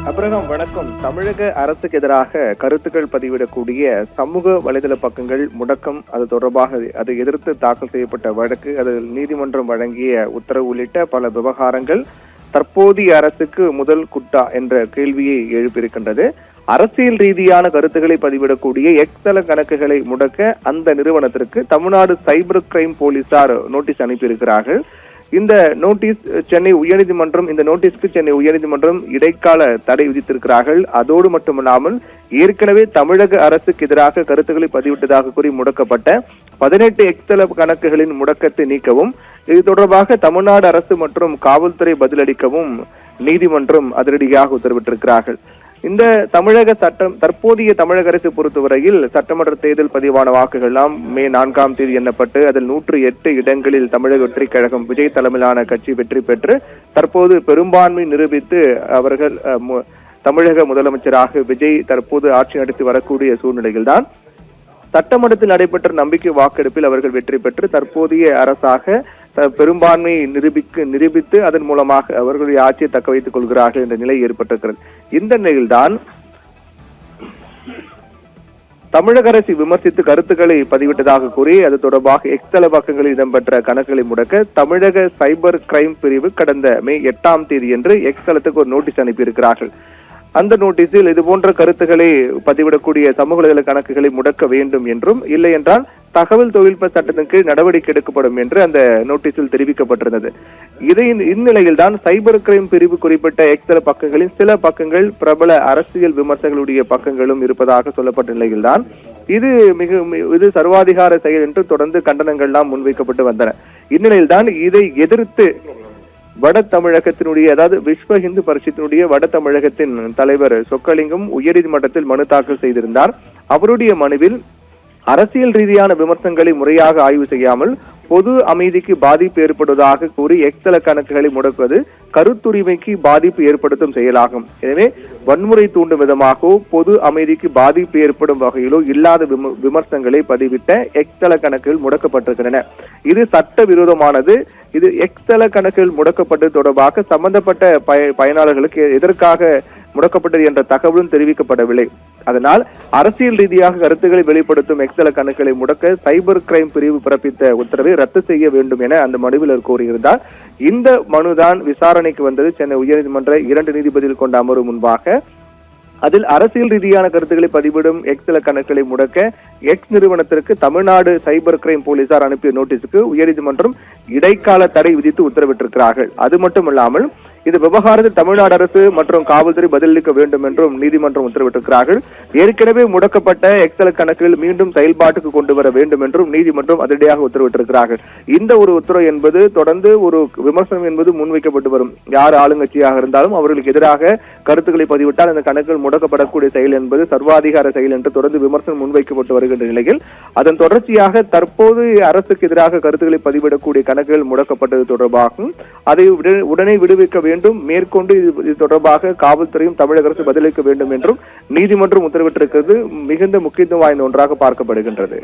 அபிரகாம் வணக்கம். தமிழக அரசுக்கு எதிராக கருத்துக்கள் பதிவிடக்கூடிய சமூக வலைதள பக்கங்கள் முடக்கம், அது தொடர்பாக அதை எதிர்த்து தாக்கல் செய்யப்பட்ட வழக்கு, அதில் நீதிமன்றம் வழங்கிய உத்தரவு உள்ளிட்ட பல விவகாரங்கள் தற்போதைய அரசுக்கு முதல் குட்டா என்ற கேள்வியை எழுப்பியிருக்கின்றது. அரசியல் ரீதியான கருத்துக்களை பதிவிடக்கூடிய எக்ஸ் கணக்குகளை முடக்க அந்த நிறுவனத்திற்கு தமிழ்நாடு சைபர் கிரைம் போலீசார் நோட்டீஸ் அனுப்பியிருக்கிறார்கள். இந்த நோட்டீஸ் சென்னை உயர்நீதிமன்றம் இடைக்கால தடை விதித்திருக்கிறார்கள். அதோடு மட்டுமல்லாமல் ஏற்கனவே தமிழக அரசுக்கு எதிராக கருத்துக்களை பதிவிட்டதாக கூறி முடக்கப்பட்ட 18 எக்ஸ் கணக்குகளின் முடக்கத்தை நீக்கவும், இது தொடர்பாக தமிழ்நாடு அரசு மற்றும் காவல்துறை பதிலளிக்கவும் நீதிமன்றம் அதிரடியாக உத்தரவிட்டிருக்கிறார்கள். இந்த தற்போதைய தமிழக அரசு பொறுத்தவரையில் சட்டமன்ற தேர்தல் பதிவான வாக்குகள் எல்லாம் மே 4ஆம் தேதி எண்ணப்பட்டு அதில் 108 இடங்களில் தமிழக வெற்றி கழகம் விஜய் தலைமையிலான கட்சி வெற்றி பெற்று தற்போது பெரும்பான்மை நிரூபித்து அவர்கள் தமிழக முதலமைச்சராக விஜய் தற்போது ஆட்சி நடத்தி வரக்கூடிய சூழ்நிலையில்தான் சட்டமன்றத்தில் நடைபெற்ற நம்பிக்கை வாக்கெடுப்பில் அவர்கள் வெற்றி பெற்று தற்போதைய அரசாக பெரும்பான்மையை நிரூபித்து அதன் மூலமாக அவர்களுடைய ஆட்சியை தக்க வைத்துக் கொள்கிறார்கள் என்ற நிலை ஏற்பட்டிருக்கிறது. இந்த நிலையில்தான் தமிழக அரசை விமர்சித்து கருத்துக்களை பதிவிட்டதாக கூறி அது தொடர்பாக எக்ஸ் பக்கங்களில் இடம்பெற்ற கணக்குகளை முடக்க தமிழக சைபர் கிரைம் பிரிவு கடந்த மே 8ஆம் தேதி என்று எக்ஸ் தளத்துக்கு ஒரு நோட்டீஸ் அனுப்பியிருக்கிறார்கள். அந்த நோட்டீஸில் இது போன்ற கருத்துக்களை பதிவிடக்கூடிய சமூக வலைதள கணக்குகளை முடக்க வேண்டும் என்றும், இல்லை என்றால் தகவல் தொழில்நுட்ப சட்டத்தின் கீழ் நடவடிக்கை எடுக்கப்படும் என்று அந்த நோட்டீஸில் தெரிவிக்கப்பட்டிருந்தது. இந்நிலையில் தான் சைபர் கிரைம் பிரிவு குறிப்பிட்ட எக்ஸ் பக்கங்களில் சில பக்கங்கள் பிரபல அரசியல் விமர்சகர்களுடைய பக்கங்களும் இருப்பதாக சொல்லப்பட்ட நிலையில்தான் இது சர்வாதிகார செயல் என்று தொடர்ந்து கண்டனங்கள்லாம் முன்வைக்கப்பட்டு வந்தன. இந்நிலையில்தான் இதை எதிர்த்து வட தமிழகத்தினுடைய, அதாவது விஸ்வ இந்து பரிஷத்தினுடைய வட தமிழகத்தின் தலைவர் சொக்கலிங்கம் உயர்நீதிமன்றத்தில் மனு தாக்கல் செய்திருந்தார். அவருடைய மனுவில் அரசியல் ரீதியான விமர்சனங்களை முறையாக ஆய்வு செய்யாமல் பொது அமைதிக்கு பாதிப்பு ஏற்படுவதாக கூறி எக்ஸ் கணக்குகளை முடக்குவது கருத்துரிமைக்கு பாதிப்பு ஏற்படுத்தும் செயலாகும். எனவே வன்முறை தூண்டும் விதமாகவோ பொது அமைதிக்கு பாதிப்பு ஏற்படும் வகையிலோ இல்லாத விமர்சனங்களை பதிவிட்ட எக்ஸ் கணக்குகள் முடக்கப்பட்டிருக்கின்றன. இது சட்ட விரோதமானது. இது எக்ஸ் கணக்குகள் முடக்கப்பட்டது தொடர்பாக சம்பந்தப்பட்ட பயனாளர்களுக்கு எதற்காக முடக்கப்பட்டது என்ற தகவலும் தெரிவிக்கப்படவில்லை. அதனால் அரசியல் ரீதியாக கருத்துக்களை வெளிப்படுத்தும் எக்ஸ் கணக்குகளை முடக்க சைபர் கிரைம் பிரிவு பிறப்பித்த உத்தரவை ரத்து செய்ய வேண்டும் என அந்த மனுவில் கோரியிருந்தார். இந்த மனுதான் விசாரணைக்கு வந்தது சென்னை உயர்நீதிமன்ற 2 நீதிபதிகள் கொண்ட அமர்வு முன்பாக. அதில் அரசியல் ரீதியான கருத்துக்களை பதிவிடும் எக்ஸ் கணக்குகளை முடக்க எக்ஸ் நிறுவனத்திற்கு தமிழ்நாடு சைபர் கிரைம் போலீசார் அனுப்பிய நோட்டீஸுக்கு உயர்நீதிமன்றம் இடைக்கால தடை விதித்து உத்தரவிட்டிருக்கிறார்கள். அது மட்டுமல்லாமல் இந்த விவகாரத்தில் தமிழ்நாடு அரசு மற்றும் காவல்துறை பதிலளிக்க வேண்டும் என்றும் நீதிமன்றம் உத்தரவிட்டிருக்கிறார்கள். ஏற்கனவே முடக்கப்பட்ட எக்ஸ் கணக்குகள் மீண்டும் செயல்பாட்டுக்கு கொண்டு வர வேண்டும் என்றும் நீதிமன்றம் அதிரடியாக உத்தரவிட்டிருக்கிறார்கள். இந்த ஒரு உத்தரவு என்பது தொடர்ந்து ஒரு விமர்சனம் என்பது முன்வைக்கப்பட்டு வரும். யார் ஆளுங்கட்சியாக இருந்தாலும் அவர்களுக்கு எதிராக கருத்துக்களை பதிவிட்டால் அந்த கணக்குகள் முடக்கப்படக்கூடிய செயல் என்பது சர்வாதிகார செயல் என்று தொடர்ந்து விமர்சனம் முன்வைக்கப்பட்டு வருகின்ற நிலையில் அதன் தொடர்ச்சியாக தற்போது அரசுக்கு எதிராக கருத்துக்களை பதிவிடக்கூடிய கணக்குகள் முடக்கப்பட்டது தொடர்பாகவும் அதை உடனே விடுவிக்க வேண்டும், மேற்கொண்டு இது தொடர்பாக காவல்துறையும் தமிழக அரசு பதிலளிக்க வேண்டும் என்றும் நீதிமன்றம் உத்தரவிட்டிருக்கிறது மிகுந்த முக்கியத்துவம் வாய்ந்த ஒன்றாக பார்க்கப்படுகின்றது.